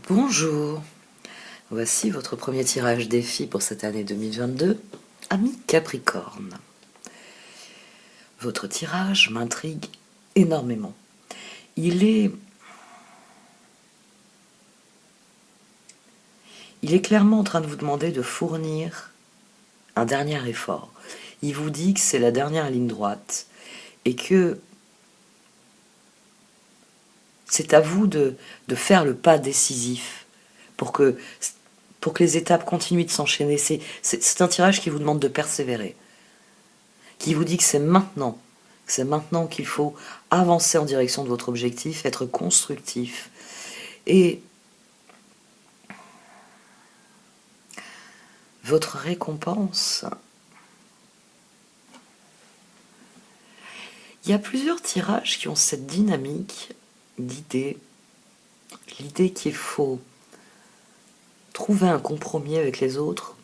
Bonjour, voici votre premier tirage défi pour cette année 2022, ami Capricorne. Votre tirage m'intrigue énormément. Il est clairement en train de vous demander de fournir un dernier effort. Il vous dit que c'est la dernière ligne droite et que c'est à vous de faire le pas décisif pour que les étapes continuent de s'enchaîner. C'est un tirage qui vous demande de persévérer, qui vous dit que c'est maintenant qu'il faut avancer en direction de votre objectif, être constructif. Et votre récompense, il y a plusieurs tirages qui ont cette dynamique d'idée, l'idée qu'il faut trouver un compromis avec les autres,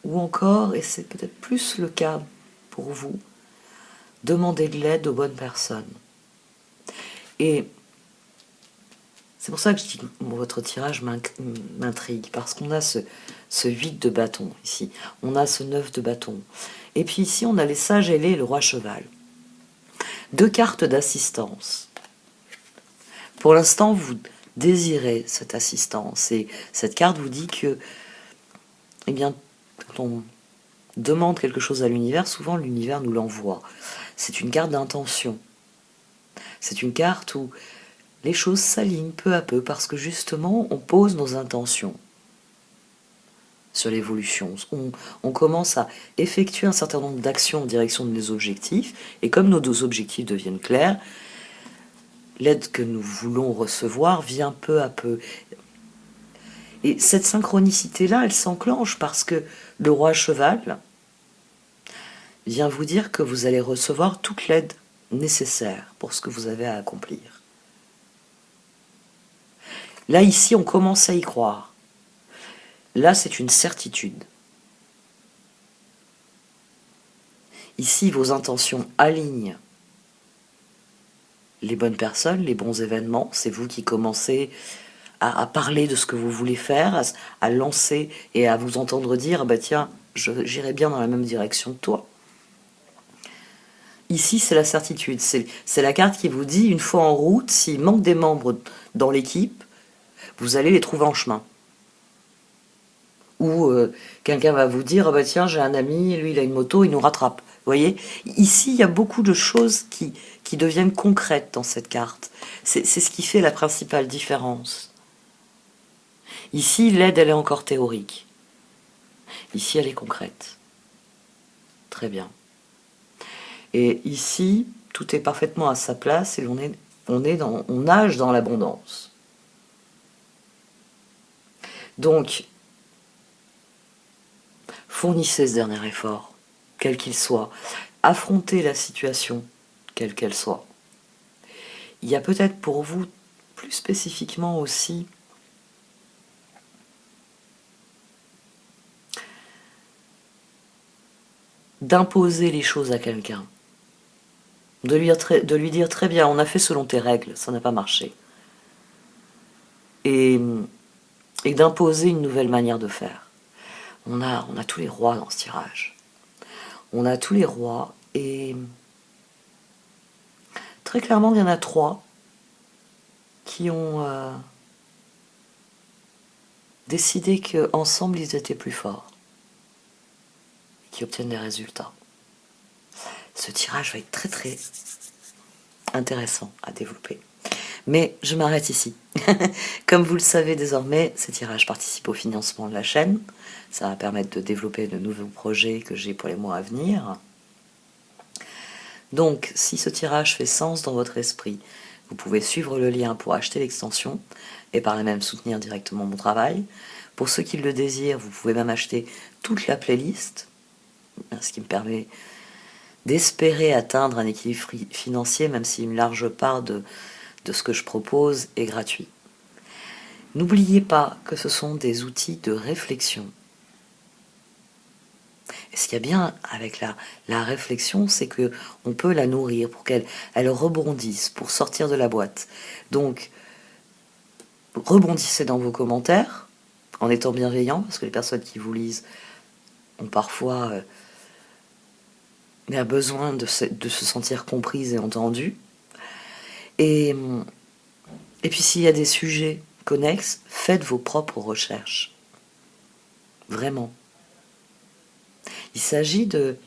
ou encore, et c'est peut-être plus le cas pour vous, demander de l'aide aux bonnes personnes. Et c'est pour ça que je dis que votre tirage m'intrigue, parce qu'on a ce 8 de bâton ici, on a ce 9 de bâton. Et puis ici, on a les sages ailés et le roi cheval. Deux cartes d'assistance. Pour l'instant, vous désirez cette assistance. Et cette carte vous dit que, eh bien, quand on demande quelque chose à l'univers, souvent l'univers nous l'envoie. C'est une carte d'intention. C'est une carte où les choses s'alignent peu à peu parce que justement, on pose nos intentions sur l'évolution. On commence à effectuer un certain nombre d'actions en direction de nos objectifs, et comme nos deux objectifs deviennent clairs, l'aide que nous voulons recevoir vient peu à peu. Et cette synchronicité-là, elle s'enclenche parce que le roi cheval vient vous dire que vous allez recevoir toute l'aide nécessaire pour ce que vous avez à accomplir. Là, ici, on commence à y croire. Là, c'est une certitude. Ici, vos intentions alignent les bonnes personnes, les bons événements. C'est vous qui commencez à parler de ce que vous voulez faire, à lancer et à vous entendre dire, bah tiens, j'irai bien dans la même direction que toi. Ici, c'est la certitude. C'est la carte qui vous dit, une fois en route, s'il manque des membres dans l'équipe, vous allez les trouver en chemin. Ou quelqu'un va vous dire, ah bah tiens, j'ai un ami, lui il a une moto, il nous rattrape. Vous voyez, ici il y a beaucoup de choses qui deviennent concrètes dans cette carte. C'est ce qui fait la principale différence. Ici, l'aide, elle est encore théorique. Ici, elle est concrète. Très bien. Et ici, tout est parfaitement à sa place et on nage dans l'abondance. Donc, fournissez ce dernier effort, quel qu'il soit. Affrontez la situation, quelle qu'elle soit. Il y a peut-être pour vous, plus spécifiquement aussi, d'imposer les choses à quelqu'un. De lui dire très bien, on a fait selon tes règles, ça n'a pas marché. Et d'imposer une nouvelle manière de faire. On a tous les rois dans ce tirage. On a tous les rois et très clairement, il y en a 3 qui ont décidé qu'ensemble, ils étaient plus forts et qui obtiennent des résultats. Ce tirage va être très très intéressant à développer. Mais je m'arrête ici. Comme vous le savez désormais, ces tirages participent au financement de la chaîne. Ça va permettre de développer de nouveaux projets que j'ai pour les mois à venir. Donc, si ce tirage fait sens dans votre esprit, vous pouvez suivre le lien pour acheter l'extension et par là même soutenir directement mon travail. Pour ceux qui le désirent, vous pouvez même acheter toute la playlist, ce qui me permet d'espérer atteindre un équilibre financier, même si une large part de ce que je propose est gratuit. N'oubliez pas que ce sont des outils de réflexion. Et ce qu'il y a bien avec la réflexion, c'est que on peut la nourrir pour qu'elle rebondisse, pour sortir de la boîte. Donc, rebondissez dans vos commentaires, en étant bienveillant, parce que les personnes qui vous lisent ont parfois besoin de se sentir comprises et entendues. Et puis s'il y a des sujets connexes, faites vos propres recherches. Vraiment. Il s'agit de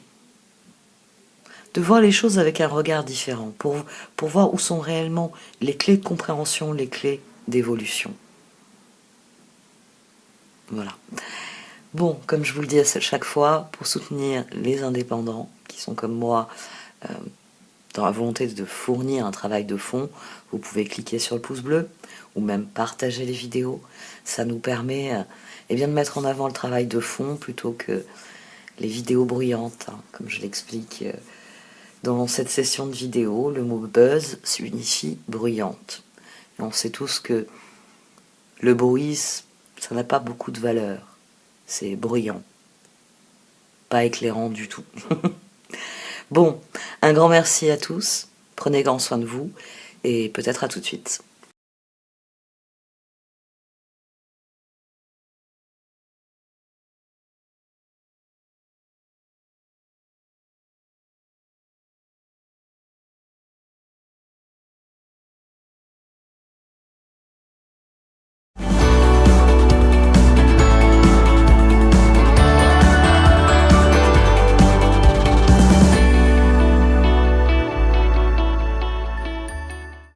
voir les choses avec un regard différent, pour voir où sont réellement les clés de compréhension, les clés d'évolution. Voilà. Bon, comme je vous le dis à chaque fois, pour soutenir les indépendants, qui sont comme moi, dans la volonté de fournir un travail de fond, vous pouvez cliquer sur le pouce bleu, ou même partager les vidéos. Ça nous permet de mettre en avant le travail de fond, plutôt que les vidéos bruyantes, hein, comme je l'explique dans cette session de vidéo. Le mot buzz signifie bruyante. Et on sait tous que le bruit, ça n'a pas beaucoup de valeur. C'est bruyant. Pas éclairant du tout. Bon, un grand merci à tous. Prenez grand soin de vous. Et peut-être à tout de suite.